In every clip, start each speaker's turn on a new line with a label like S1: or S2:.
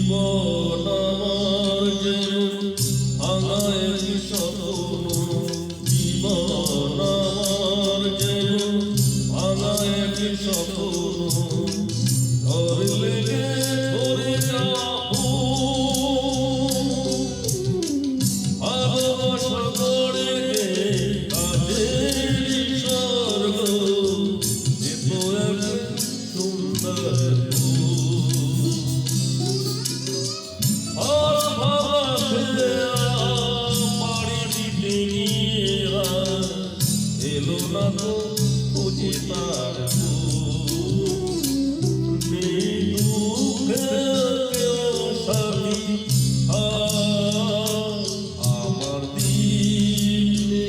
S1: জীবন আমার যে ভাঙায় স্বপ্ন, জীবন আমার যে ভাঙায় স্বপ্ন, ঘর লেগে ধরে যাবো ভালোবাসা গড়ে কাজের স্বর্গ, এত এক সুন্দর এলো না তো খুঁজে তার সাথী আমার দিলে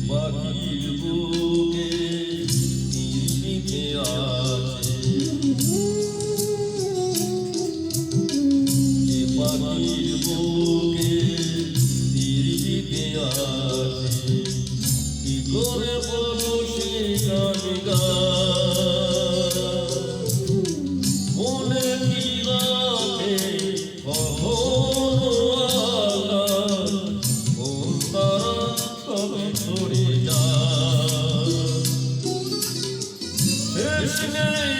S1: পাখির বুকে নিভে আছে, পাখির বুকে নিভে আছে, কি করে বলো সে গান মনে কি রাখে কখনো আলাদা, কোন তারা কবে ছড়ে যায় শেষ নেই